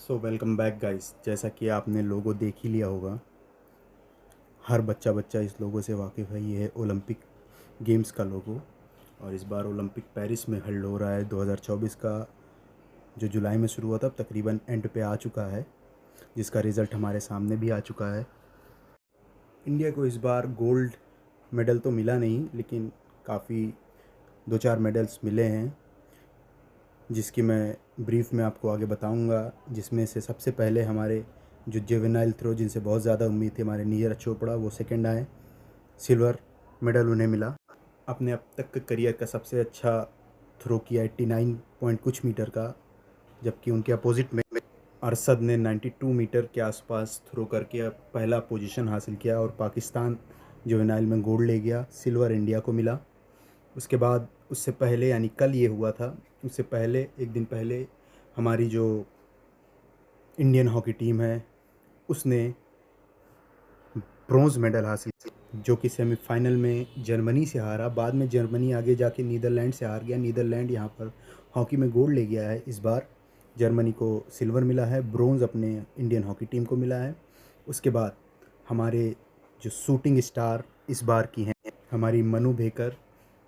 So welcome back guys. जैसा कि आपने लोगो देख ही लिया होगा, हर बच्चा इस लोगो से वाकिफ़ है। ये है ओलंपिक गेम्स का लोगो और इस बार ओलंपिक पेरिस में हेल्ड हो रहा है। 2024 का जो जुलाई में शुरू हुआ था, तकरीबन एंड पे आ चुका है, जिसका रिज़ल्ट हमारे सामने भी आ चुका है। इंडिया को इस बार गोल्ड मेडल तो मिला नहीं, लेकिन काफ़ी 2-4 मेडल्स मिले हैं, जिसकी मैं ब्रीफ में आपको आगे बताऊंगा। जिसमें से सबसे पहले हमारे जो जेवेनाइल थ्रो, जिनसे बहुत ज़्यादा उम्मीद थी, हमारे नीरज चोपड़ा, वो सेकंड आए। सिल्वर मेडल उन्हें मिला। अपने अब तक के करियर का सबसे अच्छा थ्रो किया 89 पॉइंट कुछ मीटर का, जबकि उनके अपोजिट में अरशद ने 92 मीटर के आसपास थ्रो करके पहला पोजीशन हासिल किया और पाकिस्तान जुवेनाइल में गोल्ड ले गया। सिल्वर इंडिया को मिला। उसके बाद उससे पहले, यानी कल ये हुआ था, उससे पहले एक दिन पहले हमारी जो इंडियन हॉकी टीम है उसने ब्रॉन्ज़ मेडल हासिल किया, जो कि सेमीफाइनल में जर्मनी से हारा। बाद में जर्मनी आगे जाके नीदरलैंड से हार गया। नीदरलैंड यहाँ पर हॉकी में गोल्ड ले गया है। इस बार जर्मनी को सिल्वर मिला है, ब्रॉन्ज़ अपने इंडियन हॉकी टीम को मिला है। उसके बाद हमारे जो शूटिंग स्टार इस बार की हैं, हमारी मनु भेकर,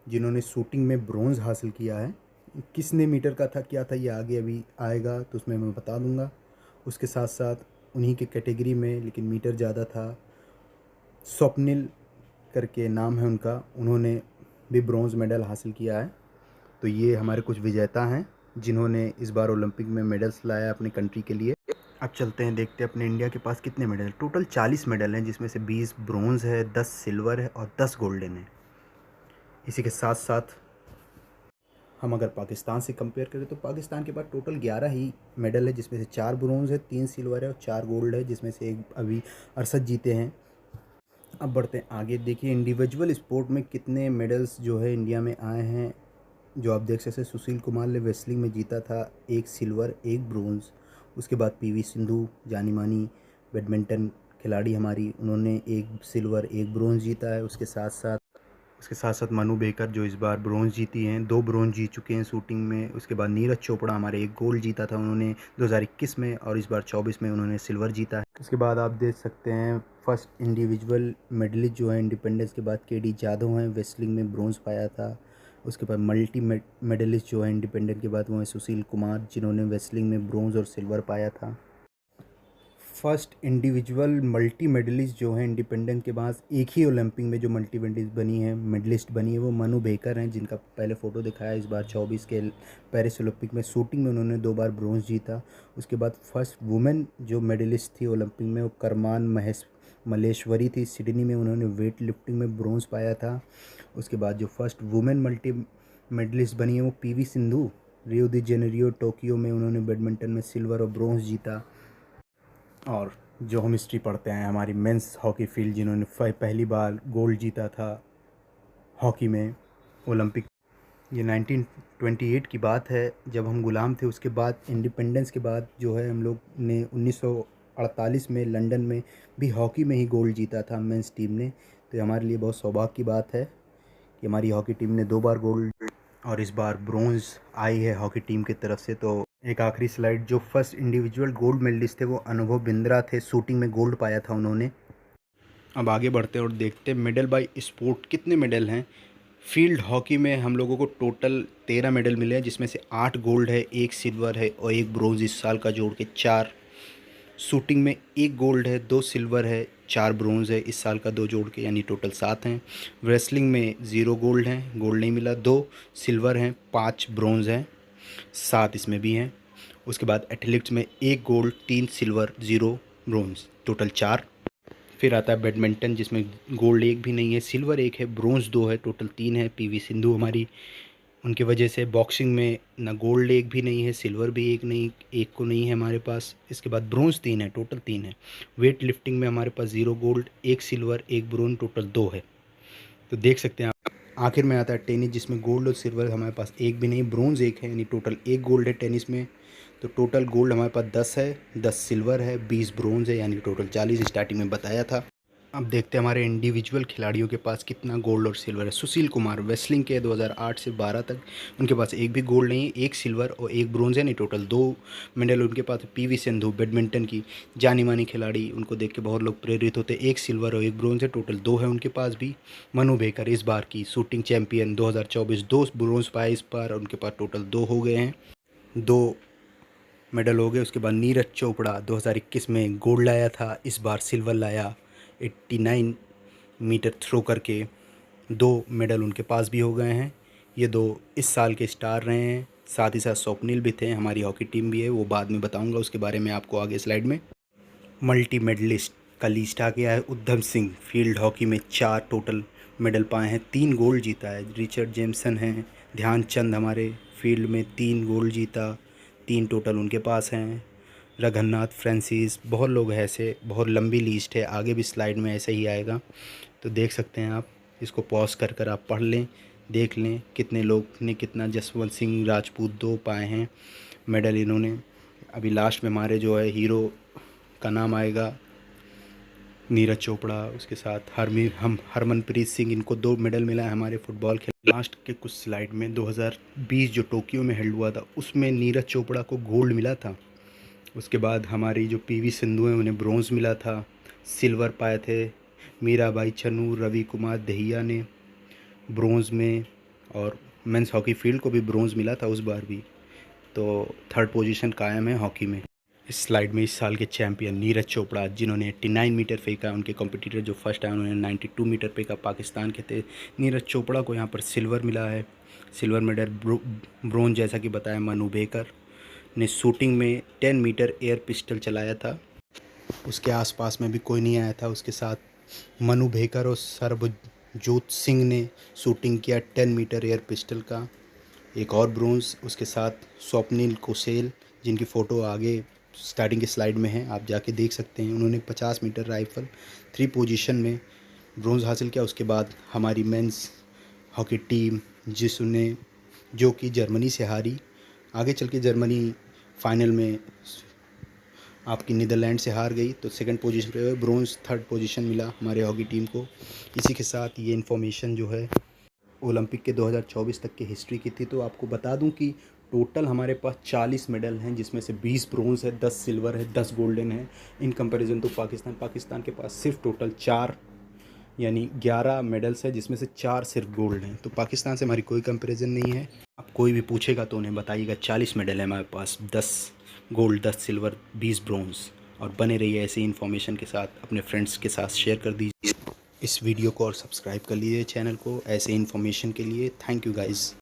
जिन्होंने शूटिंग में ब्रॉन्ज़ हासिल किया है। किसने मीटर का था, क्या था, ये आगे अभी आएगा तो उसमें मैं बता दूंगा। उसके साथ साथ उन्हीं के कैटेगरी में, लेकिन मीटर ज़्यादा था, स्वप्निल करके नाम है उनका, उन्होंने भी ब्रॉन्ज़ मेडल हासिल किया है। तो ये हमारे कुछ विजेता हैं जिन्होंने इस बार ओलंपिक में मेडल्स लाया अपनी कंट्री के लिए। अब चलते हैं, देखते हैं अपने इंडिया के पास कितने मेडल। टोटल 40 मेडल हैं, जिसमें से 20 ब्रॉन्ज़ है, 10 सिल्वर है और 10 गोल्डन है। इसी के साथ साथ हम अगर पाकिस्तान से कंपेयर करें तो पाकिस्तान के पास टोटल 11 ही मेडल है, जिसमें से 4 ब्रॉन्ज़ है, 3 सिल्वर है और 4 गोल्ड है, जिसमें से एक अभी अरशद जीते हैं। अब बढ़ते हैं आगे। देखिए इंडिविजुअल स्पोर्ट में कितने मेडल्स जो है इंडिया में आए हैं, जो आप देख सकते हैं। सुशील कुमार ने रेसलिंग में जीता था 1 सिल्वर 1 ब्रोंज़। उसके बाद पीवी सिंधु, जानी मानी बैडमिंटन खिलाड़ी हमारी, उन्होंने 1 सिल्वर 1 ब्रोंज़ जीता है। उसके साथ साथ मनु बेकर, जो इस बार ब्रोंज़ जीती हैं, 2 ब्रोंज़ जीत चुके हैं शूटिंग में। उसके बाद नीरज चोपड़ा हमारे 1 गोल्ड जीता था उन्होंने 2021 में, और इस बार 24 में उन्होंने सिल्वर जीता है। उसके बाद आप देख सकते हैं फर्स्ट इंडिविजुअल मेडलिस्ट जो है इंडिपेंडेंस के बाद केडी जाधव हैं, रेसलिंग में ब्रोंज़ पाया था। उसके बाद मल्टी मेडलिस्ट जो है इंडिपेंडेंट के बाद वो हैं सुशील कुमार, जिन्होंने रेसलिंग में ब्रोंज़ और सिल्वर पाया था। फर्स्ट इंडिविजुअल मल्टी मेडलिस्ट जो है इंडिपेंडेंट के बाद एक ही ओलंपिक में जो मल्टी मेडलिस्ट बनी है वो मनु बेकर हैं, जिनका पहले फ़ोटो दिखाया। इस बार 24 के पेरिस ओलंपिक में शूटिंग में उन्होंने 2 बार ब्रोंज़ जीता। उसके बाद फर्स्ट वुमेन जो मेडलिस्ट थी ओलंपिक में वो करमान मलेश्वरी थी, सिडनी में उन्होंने वेट लिफ्टिंग में ब्रोंज़ पाया था। उसके बाद जो फर्स्ट वुमेन मल्टी मेडलिस्ट बनी है वो पीवी सिंधु, रियो दी जेनेरियो टोक्यो में उन्होंने बैडमिंटन में सिल्वर और ब्रोंज़ जीता। और जो हम हिस्ट्री पढ़ते हैं, हमारी मेंस हॉकी फील्ड, जिन्होंने पहली बार गोल्ड जीता था हॉकी में ओलंपिक, ये 1928 की बात है, जब हम गुलाम थे। उसके बाद इंडिपेंडेंस के बाद जो है हम लोग ने 1948 में लंदन में भी हॉकी में ही गोल्ड जीता था मेंस टीम ने। तो ये हमारे लिए बहुत सौभाग्य की बात है कि हमारी हॉकी टीम ने 2 बार गोल्ड और इस बार ब्रोंज़ आई है हॉकी टीम की तरफ से। तो एक आखिरी स्लाइड, जो फर्स्ट इंडिविजुअल गोल्ड मेडलिस्ट थे वो अनुभव बिंद्रा थे, शूटिंग में गोल्ड पाया था उन्होंने। अब आगे बढ़ते हैं और देखते हैं मेडल बाय स्पोर्ट कितने मेडल हैं। फील्ड हॉकी में हम लोगों को टोटल 13 मेडल मिले हैं, जिसमें से 8 गोल्ड है, 1 सिल्वर है और 1 ब्रोंज़, इस साल का जोड़ के 4। शूटिंग में 1 गोल्ड है, 2 सिल्वर है, 4 ब्रोंज़ है, इस साल का 2 जोड़ के, यानी टोटल 7 हैं। रेसलिंग में 0 गोल्ड हैं, गोल्ड नहीं मिला, 2 सिल्वर हैं, 5 ब्रोंज़ हैं, 7 इसमें भी हैं। उसके बाद एथलेटिक्स में 1 गोल्ड, 3 सिल्वर, 0 ब्रोंज़, टोटल 4। फिर आता है बैडमिंटन, जिसमें गोल्ड 1 भी नहीं है, सिल्वर 1 है, ब्रोंज़ 2 है, टोटल 3 है। पीवी सिंधु हमारी, उनकी वजह से बॉक्सिंग में ना गोल्ड 1 भी नहीं है, सिल्वर भी 1 नहीं, 1 को नहीं है हमारे पास। इसके बाद ब्रोंज़ 3 है, टोटल 3 है। वेट लिफ्टिंग में हमारे पास 0 गोल्ड, 1 सिल्वर, 1 ब्रोंज़, टोटल 2 है। तो देख सकते हैं आप। आखिर में आता है टेनिस, जिसमें गोल्ड और सिल्वर हमारे पास 1 भी नहीं, ब्रोंज़ 1 है, यानी टोटल 1 गोल्ड है टेनिस में। तो टोटल गोल्ड हमारे पास 10 है, 10 सिल्वर है, 20 ब्रोंज़ है, यानी टोटल 40 स्टार्टिंग में बताया था। अब देखते हैं हमारे इंडिविजुअल खिलाड़ियों के पास कितना गोल्ड और सिल्वर है। सुशील कुमार रेसलिंग के 2008 से 12 तक उनके पास एक भी गोल्ड नहीं है, एक सिल्वर और एक ब्रोंज है, नहीं टोटल 2 मेडल उनके पास। पीवी सिंधु बैडमिंटन की जानी मानी खिलाड़ी, उनको देख के बहुत लोग प्रेरित होते हैं, एक सिल्वर और एक ब्रोंज है, टोटल 2 है उनके पास भी। मनु भेकर इस बार की शूटिंग चैंपियन 2024, 2 ब्रोंज पाए इस बार, उनके पास टोटल 2 हो गए हैं, 2 मेडल हो गए। उसके बाद नीरज चोपड़ा 2021 में गोल्ड लाया था, इस बार सिल्वर लाया 89 मीटर थ्रो करके, 2 मेडल उनके पास भी हो गए हैं। ये 2 इस साल के स्टार रहे हैं। साथ ही साथ स्वप्निल भी थे, हमारी हॉकी टीम भी है, वो बाद में बताऊंगा उसके बारे में आपको आगे स्लाइड में। मल्टी मेडलिस्ट का लिस्ट आ गया है। उद्धम सिंह फील्ड हॉकी में 4 टोटल मेडल पाए हैं, 3 गोल्ड जीता है। रिचर्ड जेम्सन हैं। ध्यानचंद हमारे फील्ड में 3 गोल्ड जीता, 3 टोटल उनके पास हैं। रघुनाथ फ्रांसिस, बहुत लोग हैं ऐसे, बहुत लंबी लिस्ट है, आगे भी स्लाइड में ऐसे ही आएगा, तो देख सकते हैं आप। इसको पॉज कर कर आप पढ़ लें, देख लें कितने लोग ने कितना। जसवंत सिंह राजपूत 2 पाए हैं मेडल इन्होंने। अभी लास्ट में हमारे जो है हीरो का नाम आएगा नीरज चोपड़ा, उसके साथ हरमनप्रीत सिंह, इनको 2 मेडल मिला है हमारे फुटबॉल खेल। लास्ट के कुछ स्लाइड में 2020 जो टोक्यो में हेल्ड हुआ था उसमें नीरज चोपड़ा को गोल्ड मिला था। उसके बाद हमारी जो पीवी सिंधु हैं उन्हें ब्रोंज़ मिला था। सिल्वर पाए थे मीराबाई चनू, रवि कुमार दहिया ने ब्रोंज़ में, और मेंस हॉकी फील्ड को भी ब्रोंज़ मिला था उस बार भी। तो 3rd पोजीशन कायम है हॉकी में। इस स्लाइड में इस साल के चैंपियन नीरज चोपड़ा, जिन्होंने 89 मीटर फेंका, उनके कॉम्पिटिटर जो फर्स्ट आए उन्होंने 92 मीटर फेंका, पाकिस्तान के थे। नीरज चोपड़ा को यहाँ पर सिल्वर मिला है, सिल्वर मेडल। ब्रोंज जैसा कि बताया मनु भेकर ने शूटिंग में 10 मीटर एयर पिस्टल चलाया था, उसके आसपास में भी कोई नहीं आया था। उसके साथ मनु भेकर और सरबजोत सिंह ने शूटिंग किया 10 मीटर एयर पिस्टल का, एक और ब्रोंज। उसके साथ स्वप्निल कोसेल, जिनकी फ़ोटो आगे स्टार्टिंग के स्लाइड में है, आप जाके देख सकते हैं, उन्होंने 50 मीटर राइफल 3 पोजीशन में ब्रोंज हासिल किया। उसके बाद हमारी मेंस हॉकी टीम जिसने जो कि जर्मनी से हारी, आगे चल के जर्मनी फाइनल में आपकी नीदरलैंड से हार गई, तो 2nd पोजीशन पे ब्रोंज। 3rd पोजीशन मिला हमारे हॉकी टीम को। इसी के साथ ये इन्फॉर्मेशन जो है ओलंपिक के 2024 तक की हिस्ट्री की थी। तो आपको बता दूं कि टोटल हमारे पास 40 मेडल हैं, जिसमें से 20 ब्रोंज है, 10 सिल्वर है, 10 गोल्डन है। इन कंपैरिजन तो पाकिस्तान के पास सिर्फ टोटल 4 यानी 11 मेडल्स है, जिसमें से 4 सिर्फ गोल्ड हैं। तो पाकिस्तान से हमारी कोई कंपैरिजन नहीं है। अब कोई भी पूछेगा तो उन्हें बताइएगा 40 मेडल है हमारे पास, 10 गोल्ड, 10 सिल्वर, 20 ब्रोंज। और बने रहिए ऐसी इन्फॉर्मेशन के साथ, अपने फ्रेंड्स के साथ शेयर कर दीजिए इस वीडियो को और सब्सक्राइब कर लीजिए चैनल को ऐसे इन्फॉर्मेशन के लिए। Thank you guys.